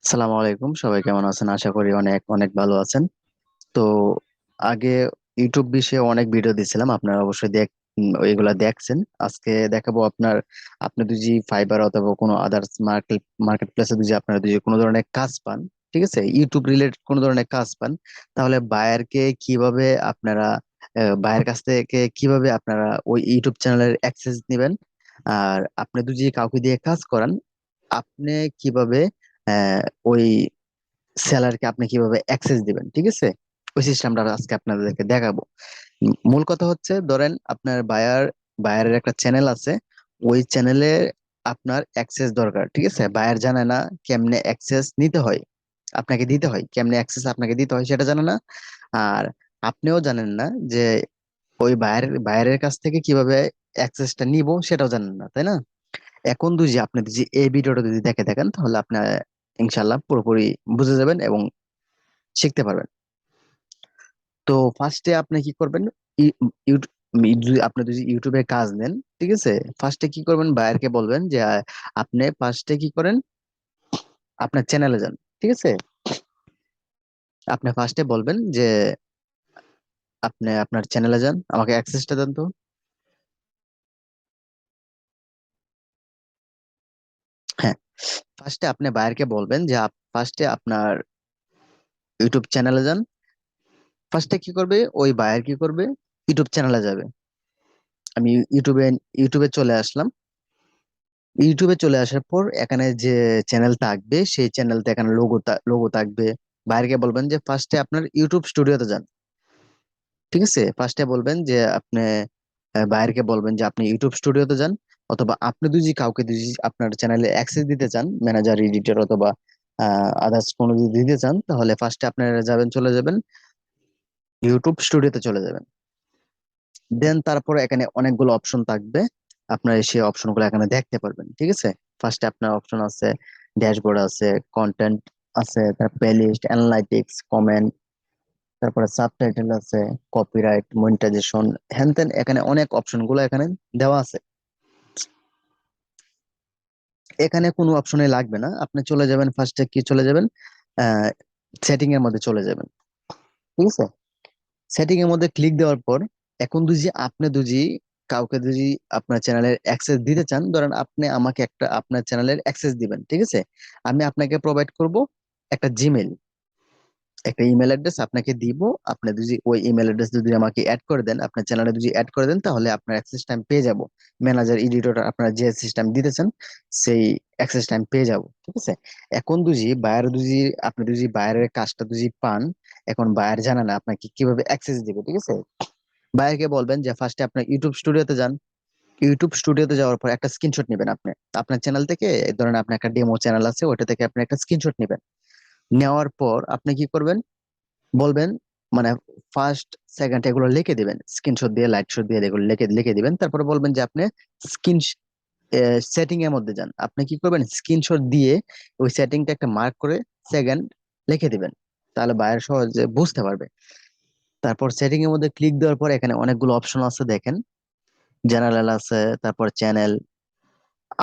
আসসালামু আলাইকুম, সবাই কেমন আছেন? আশা করি অনেক অনেক ভালো আছেন। তো আগে ইউটিউব বিষয়ে অনেক ভিডিও দিছিলাম, আপনারা অবশ্যই ওইগুলা দেখছেন। আজকে দেখাবো আপনি যদি ফাইবার অথবা কোনো আদার্স মার্কেট প্লেসে যদি আপনারা যদি কোনো ধরনের কাজ পান, ঠিক আছে, ইউটিউব রিলেটেড কোনো ধরনের কাজ পান, তাহলে বায়ারকে কিভাবে আপনারা বায়ার কাছ থেকে কিভাবে আপনারা ওই ইউটিউব চ্যানেলের অ্যাক্সেস নেবেন, আর আপনি যদি কাউকে দিয়ে কাজ করান, আপনি কিভাবে আহ, ওই সেলারকে আপনি কিভাবে অ্যাক্সেস দিবেন, ঠিক আছে, ওই সিস্টেমটা আজকে আপনাদেরকে দেখাবো। মূল কথা হচ্ছে, ধরেন আপনার বায়ারের একটা চ্যানেল আছে, ওই চ্যানেলে আপনার অ্যাক্সেস দরকার, ঠিক আছে। বায়ার জানে না কেমনে অ্যাক্সেস নিতে হয়, আপনাকে দিতে হয়, কেমনে অ্যাক্সেস আপনাকে দিতে হয় সেটা জানে না। আর আপনিও জানেন না যে ওই বায়ারের কাছ থেকে কিভাবে অ্যাক্সেসটা নিব সেটাও জানেন না, তাই না? এখন যদি আপনি যদি এই ভিডিওটা যদি দেখে থাকেন, তাহলে আপনার ইনশাল্লাহ পুরোপুরি বুঝে যাবেন এবং শিখতে পারবেন। তো ফার্স্টে আপনি কি করবেন, যদি আপনি যদি ইউটিউবে কাজ নেন, ঠিক আছে, ফার্স্টে কি করবেন, বায়ারকে বলবেন যে আপনি ফার্স্টে কি করেন, আপনার চ্যানেলে যান, ঠিক আছে। আপনি ফার্স্টে বলবেন যে আপনি আপনার চ্যানেলে যান, আমাকে অ্যাক্সেসটা দেন তো। হ্যাঁ, ফার্স্টে আপনি বায়ারকে বলবেন যে ফার্স্টে আপনার ইউটিউব চ্যানেলে যান। ফার্স্টে কি করবে, ওই বায়ার কি করবে, ইউটিউব চ্যানেলে যাবে। আমি ইউটিউবে চলে আসলাম। ইউটিউবে চলে আসার পর এখানে যে চ্যানেল থাকবে, সেই চ্যানেলটা এখানে লোগো থাকবে। বাইরে বলবেন যে ফার্স্টে আপনার ইউটিউব স্টুডিওতে যান, ঠিক আছে। ফার্স্টে বলবেন যে আপনি বাইরেকে বলবেন যে আপনি ইউটিউব স্টুডিওতে যান, অথবা আপনি যদি কাউকে যদি আপনার চ্যানেলে অ্যাক্সেস দিতে চান, ম্যানেজার, এডিটর অথবা আদার্স কোনো যদি দিতে চান, তাহলে ফার্স্টে আপনারা চলে যাবেন ইউটিউব স্টুডিওতে চলে যাবেন। দেন তারপরে এখানে অনেকগুলো অপশন থাকবে, আপনার সেই অপশনগুলো এখানে দেখতে পারবেন, ঠিক আছে। ফার্স্টে আপনার অপশন আছে, ড্যাশবোর্ড আছে, কন্টেন্ট আছে, তারপর প্লেলিস্ট, অ্যানালাইটিক্স, কমেন্ট, তারপরে সাবটাইটেল আছে, কপিরাইট, মনিটাইজেশন, হ্যান ত্যান, এখানে অনেক অপশন গুলো এখানে দেওয়া আছে। এখানে কোনো অপশনে লাগবে না, আপনি চলে যাবেন ফার্স্টে কি চলে যাবেন, সেটিং এর মধ্যে চলে যাবেন, ঠিক আছে। সেটিং এর মধ্যে ক্লিক দেওয়ার পর এখন যদি কাউকে যদি আপনার চ্যানেলের অ্যাক্সেস দিতে চান, ধরেন আপনি আমাকে একটা আপনার চ্যানেলের অ্যাক্সেস দিবেন, ঠিক আছে। আমি আপনাকে প্রোভাইড করব একটা জিমেল, একটা ইমেল অ্যাড্রেস আপনাকে দিব। আপনি যদি ওই ইমেল অ্যাড্রেস যদি আমাকে অ্যাড করে দেন, আপনার চ্যানেলে যদি অ্যাড করে দেন, তাহলে আপনার অ্যাক্সেস টাইম পেয়ে যাব। ম্যানেজার, এডিটর, আপনারা যে সিস্টেম দিতেছেন সেই অ্যাক্সেস টাইম পেয়ে যাব, ঠিক আছে। এখন আপনি যদি বায়ারের কাজটা যদি পান, এখন বায়ার জানে না আপনাকে কিভাবে অ্যাক্সেস দিবে, ঠিক আছে। বায়ারকে বলবেন যে ফার্স্টে আপনার ইউটিউব স্টুডিওতে যান। ইউটিউব স্টুডিওতে যাওয়ার পর একটা স্ক্রিনশট নেবেন আপনি আপনার চ্যানেল থেকে। ধরেন আপনার একটা ডেমো চ্যানেল আছে, ওটা থেকে আপনি একটা স্ক্রিনশট নেবেন। নেওয়ার পর আপনি কি করবেন, বলবেন, মানে ফার্স্ট সেকেন্ড এগুলো লিখে দিবেন, স্ক্রিনশট দিয়ে লাইট শট দিয়ে এগুলো লিখে লিখে দিবেন। তারপরে বলবেন যে আপনি স্ক্রিন সেটিং এর মধ্যে যান। আপনি কি করবেন, স্ক্রিনশট দিয়ে ওই সেটিংটা একটা মার্ক করে সেকেন্ড লিখে দিবেন, তাহলে বায়ার সহজে বুঝতে পারবে। তারপর সেটিং এর মধ্যে ক্লিক দেওয়ার পর এখানে অনেকগুলো অপশন আছে, দেখেন। জেনারেল আছে, তারপর চ্যানেল,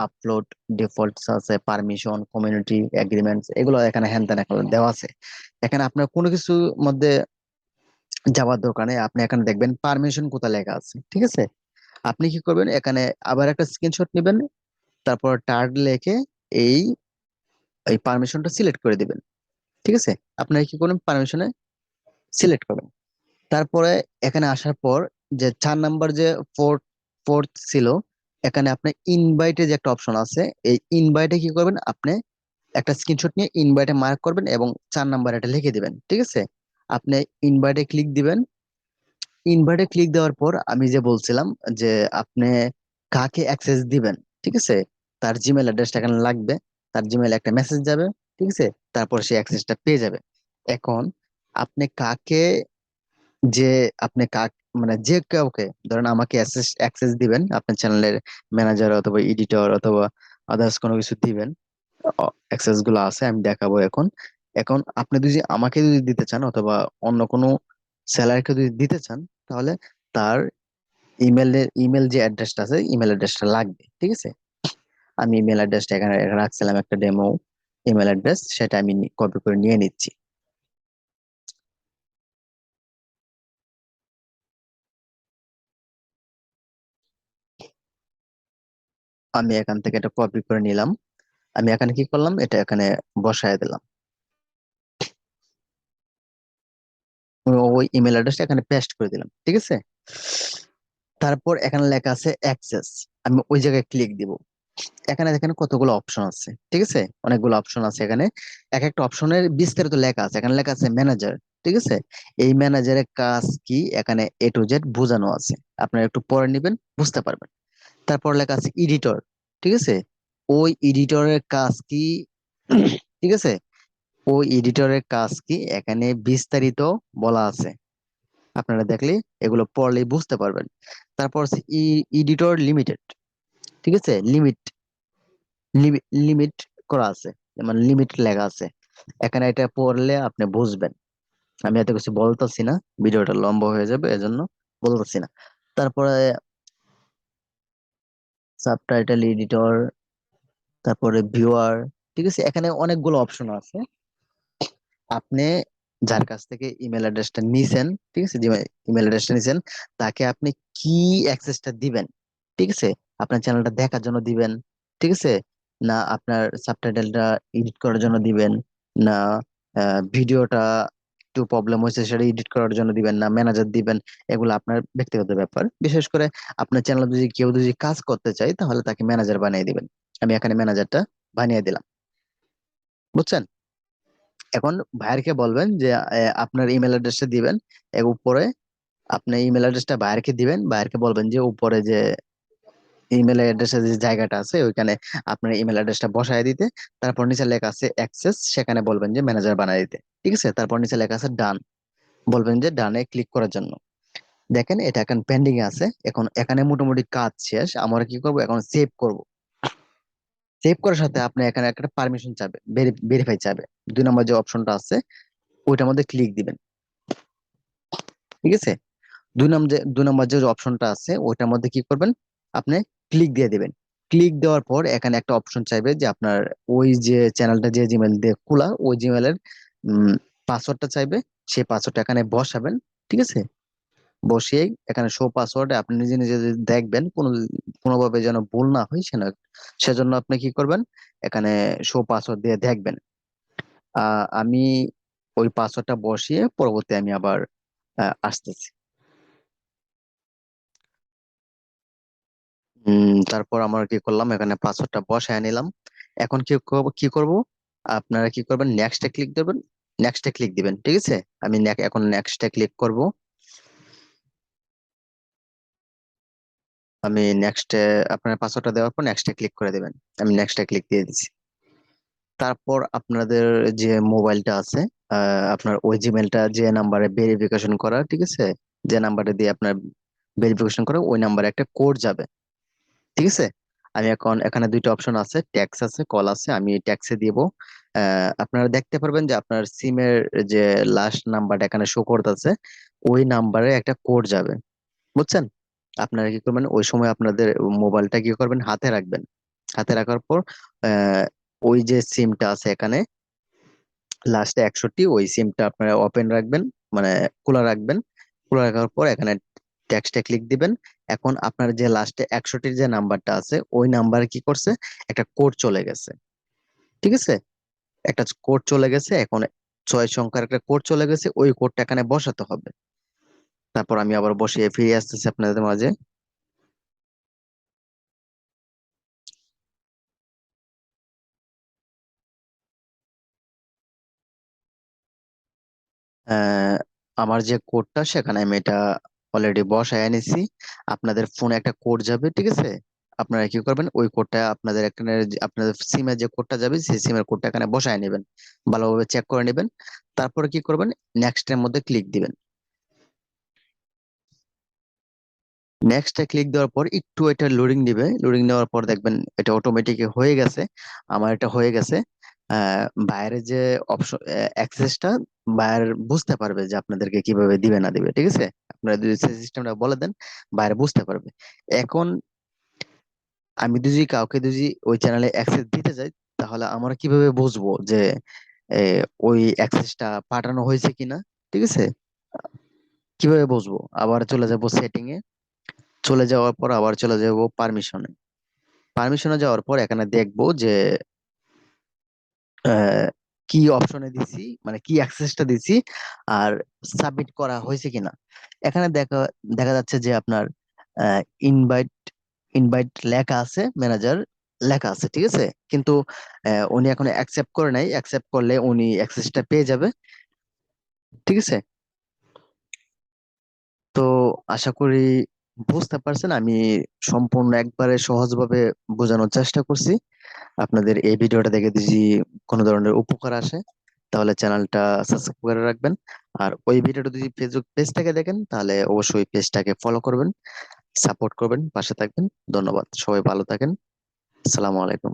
আপলোড, ডিফল্টস আছে, পারমিশন, কমিউনিটি, এগ্রিমেন্টস, এগুলো এখানে হ্যান ত্যান এখানে দেওয়া আছে। এখানে আপনার কোনো কিছুর মধ্যে যাওয়ার দরকার নেই, আপনি এখানে দেখবেন পারমিশন কোথায় লেখা আছে, ঠিক আছে। আপনি কি করবেন, এখানে আবার একটা স্ক্রিনশট নেবেন, তারপর টার্ড লিখে এই এই পারমিশনটা সিলেক্ট করে দিবেন, ঠিক আছে। আপনারা কি করবেন, পারমিশনে সিলেক্ট করবেন। তারপরে এখানে আসার পর যে 4 নাম্বার যে ফোর্থ ফোর্থ ছিল, এখানে আপনার ইনভাইটে যে একটা অপশন আছে, এই ইনভাইটে কি করবেন, আপনি একটা স্ক্রিনশট নিয়ে ইনভাইটে মার্ক করবেন এবং 4 নাম্বার এটা লিখে দিবেন, ঠিক আছে। আপনি ইনভাইটে ক্লিক দিবেন। ইনভাইটে ক্লিক দেওয়ার পর আমি যে বলছিলাম যে আপনি কাকে অ্যাক্সেস দিবেন, ঠিক আছে, তার জিমেল অ্যাড্রেসটা এখানে লাগবে। তার জিমেলে একটা মেসেজ যাবে, ঠিক আছে। তারপর সে অ্যাক্সেসটা পেয়ে যাবে। এখন আপনি কাকে যে আপনি কাক মানে যে কাউকে, ধরেন আমাকে অ্যাক্সেস দিবেন, আপনার চ্যানেলের ম্যানেজার অথবা এডিটর অথবা আদার্স কোনো কিছু দিবেন। অ্যাক্সেস গুলো আছে, আমি দেখাবো এখন। এখন আপনি যদি আমাকে যদি দিতে চান অথবা অন্য কোনো সেলারকে যদি দিতে চান, তাহলে তার ইমেল যে অ্যাড্রেসটা আছে, ইমেল অ্যাড্রেসটা লাগবে, ঠিক আছে। আমি ইমেল অ্যাড্রেসটা এখানে রাখছিলাম একটা ডেমো, ইমেল অ্যাড্রেস, সেটা আমি কপি করে নিয়ে নিচ্ছি। আমি এখান থেকে এটা কপি করে নিলাম। আমি এখানে কি করলাম, এটা এখানে বসায় দিলাম। ওই ইমেল অ্যাড্রেসটা এখানে পেস্ট করে দিলাম, ঠিক আছে। তারপর এখানে লেখা আছে অ্যাক্সেস, আমি ওই জায়গায় ক্লিক দিব। এখানে দেখেন কতগুলো অপশন আছে, ঠিক আছে, অনেকগুলো অপশন আছে এখানে। এক একটা অপশনের বিস্তারিত লেখা আছে, এখানে লেখা আছে ম্যানেজার, ঠিক আছে। এই ম্যানেজারের কাজ কি এখানে A to Z বোঝানো আছে, আপনারা একটু পড়ে নিবেন, বুঝতে পারবেন। তারপর লেখা আছে এডিটর, ঠিক আছে। ওই এডিটরের কাজ কি ঠিক আছে, ওই এডিটরের কাজ কি এখানে বিস্তারিত বলা আছে। আপনারা দেখলে এগুলো পড়লেই বুঝতে পারবেন। তারপর আছে এডিটর লিমিটেড, ঠিক আছে, লিমিট লিমিট করা আছে, মানে লিমিট লেখা আছে এখানে। এটা পড়লে আপনি বুঝবেন। আমি এত কিছু বলতেছি না, ভিডিওটা লম্বা হয়ে যাবে, এজন্য বলতেছি না। তারপরে সাবটাইটেল এডিটর, তারপরে ভিউয়ার, ঠিক আছে। এখানে অনেকগুলো অপশন আছে। আপনি যার কাছ থেকে ইমেল অ্যাড্রেসটা নিছেন, ঠিক আছে, যে ইমেল অ্যাড্রেসটা নিছেন, তাকে আপনি কি অ্যাক্সেসটা দিবেন, ঠিক আছে। আপনার চ্যানেলটা দেখার জন্য দিবেন, ঠিক আছে, না আপনার সাবটাইটেলটা এডিট করার জন্য দিবেন, না ভিডিওটা একটু প্রবলেম হয়েছে সেটা এডিট করার জন্য দিবেন, না ম্যানেজার দিবেন, এগুলো আপনার ব্যক্তিগত ব্যাপার। বিশেষ করে আপনার চ্যানেল যদি কেউ যদি কাজ করতে চায় তাহলে তাকে ম্যানেজার বানিয়ে দিবেন। আমি এখানে ম্যানেজারটা বানিয়ে দিলাম, বুঝছেন। এখন ভাইয়ারকে বলবেন যে আপনার ইমেল অ্যাড্রেসটা দিবেন, এর উপরে আপনি ইমেল অ্যাড্রেসটা ভাইয়ারকে দিবেন, ভাইয়ারকে বলবেন যে উপরে যে ইমেল অ্যাড্রেসের যে জায়গাটা আছে ওইখানে আপনার ইমেল অ্যাড্রেসটা বসায় দিতে। তারপর নিচে লেখা আছে অ্যাক্সেস, সেখানে বলবেন যে ম্যানেজার বানায় দিতে, ঠিক আছে। তারপর নিচে লেখা আছে ডান, বলবেন যে ডানে ক্লিক করার জন্য। দেখেন এটা এখন পেন্ডিং এ আছে, এখন এখানে মোটামুটি কাজ শেষ। আমরা কি করব, এখন সেভ করব। সেভ করার সাথে আপনি এখানে একটা পারমিশন চাবে, ভেরিফাই চাবে। 2 নম্বর যে অপশনটা আছে ওইটার মধ্যে ক্লিক দিবেন, ঠিক আছে। 2 নম্বর যে অপশনটা আছে ওইটার মধ্যে কি করবেন, আপনি ক্লিক দিয়ে দিবেন। ক্লিক দেওয়ার পর এখানে একটা অপশন চাইবে যে আপনার ওই যে চ্যানেলটা যে জিমেল দিয়ে খোলা ওই জিমেলের পাসওয়ার্ডটা চাইবে। সেই পাসওয়ার্ডটা এখানে বসাবেন, ঠিক আছে। বসিয়ে এখানে শো পাসওয়ার্ডে আপনি নিজে নিজে যদি দেখবেন কোনোভাবে যেন ভুল না হয় সেজন্য আপনি কি করবেন, এখানে শো পাসওয়ার্ড দিয়ে দেখবেন। আমি ওই পাসওয়ার্ডটা বসিয়ে পরবর্তী আমি আবার আসতেছি। তারপর আমরা কি করলাম, এখানে পাসওয়ার্ডটা বসায় নিলাম। এখন কি করব, আপনারা কি করবেন, নেক্সটে ক্লিক দেবেন, নেক্সটে ক্লিক দিবেন, ঠিক আছে। আমি এখন নেক্সটে ক্লিক করব। আমি নেক্সটে, আপনার পাসওয়ার্ডটা দেওয়ার পর নেক্সটে ক্লিক করে দিবেন। আমি নেক্সটে ক্লিক দিয়ে দিচ্ছি। তারপর আপনাদের যে মোবাইলটা আছে, আপনার ওই জিমেলটা যে নাম্বারে ভেরিফিকেশন করা, ঠিক আছে, যে নাম্বারটা দিয়ে আপনার ভেরিফিকেশন করা ওই নাম্বারে একটা কোড যাবে, ঠিক আছে। আমি এখন এখানে 2টা অপশন আছে, ট্যাক্স আছে, কল আছে, আমি ট্যাক্সে দিব। আপনারা দেখতে পারবেন যে আপনার সিমের যে লাস্ট নাম্বারটা এখানে শো করতেছে ওই নাম্বারে একটা কোড যাবে, বুঝছেন। আপনারা কি করবেন, ওই সময় আপনাদের মোবাইলটা কি করবেন, হাতে রাখবেন। হাতে রাখার পর আহ, ওই যে সিমটা আছে এখানে লাস্টে 61, ওই সিমটা আপনারা ওপেন রাখবেন, মানে খোলা রাখবেন। খোলা রাখার পর এখানে টেক্সটে ক্লিক দিবেন। এখন আপনার যে লাস্টে 61 যে নাম্বারটা আছে ওই নাম্বারে কি করছে, একটা কোড চলে গেছে, ঠিক আছে। একটা কোড চলে গেছে, এখন 6 সংখ্যার একটা কোড চলে গেছে, ওই কোডটা এখানে বসাতে হবে। তারপর আমি আবার বসিয়ে ফিরে আসতেছি আপনাদের মাঝে। আহ, আমার যে কোডটা সেখানে আমি এটা অলরেডি বসায় এনেছি। আপনাদের ফোনে একটা কোড যাবে, ঠিক আছে। আপনারা কি করবেন, ওই কোডটা আপনাদের এখানে আপনাদের সিমে যে কোডটা যাবে সেই সিমের কোডটা এখানে বসায় নেবেন, ভালোভাবে চেক করে নেবেন। তারপরে কি করবেন, নেক্সট এর মধ্যে ক্লিক দিবেন। নেক্সট এ ক্লিক দেওয়ার পর একটু এটা লোডিং দিবে, লোডিং দেওয়ার পর দেখবেন এটা অটোমেটিক হয়ে গেছে। আমার এটা হয়ে গেছে। বাইরে যে অপশন অ্যাক্সেসটা বাইরে বুঝতে পারবে যে আপনাদেরকে কিভাবে দিবে না দিবে, ঠিক আছে। আপনারা যদি সিস্টেমটা বলে দেন বাইরে বুঝতে পারবে। এখন আমি যদি কাউকে যদি ওই চ্যানেলে অ্যাক্সেস দিতে চাই তাহলে আমরা কিভাবে বুঝবো যে এ, ওই অ্যাক্সেসটা পাঠানো হয়েছে কিনা? ঠিক আছে, কিভাবে বুঝবো? আবার চলে যাব সেটিং এ, চলে যাওয়ার পর আবার চলে যাব পারমিশনে। পারমিশনে যাওয়ার পর এখানে দেখবো যে আহ, কি অপশনে দিছি, মানে কি অ্যাক্সেসটা দিছি, আর সাবমিট করা হয়েছে কিনা। এখানে দেখা দেখা যাচ্ছে যে আপনার ইনভাইট ইনভাইট লেখা আছে, ম্যানেজার লেখা আছে, ঠিক আছে। কিন্তু উনি এখন অ্যাকসেপ্ট করে নাই, অ্যাকসেপ্ট করলে উনি অ্যাক্সেসটা পেয়ে যাবে, ঠিক আছে। তো আশা করি বুঝতে পারছেন, আমি সম্পূর্ণ একবারে সহজভাবে বোঝানোর চেষ্টা করছি। আপনাদের এই ভিডিওটা দেখে যদি কোনো ধরনের উপকার আসে তাহলে চ্যানেলটা সাবস্ক্রাইব করে রাখবেন। আর ওই ভিডিওটা যদি ফেসবুক পেজ থেকে দেখেন তাহলে অবশ্যই পেজটাকে ফলো করবেন, সাপোর্ট করবেন, পাশে থাকবেন। ধন্যবাদ, সবাই ভালো থাকেন। আসসালামু আলাইকুম।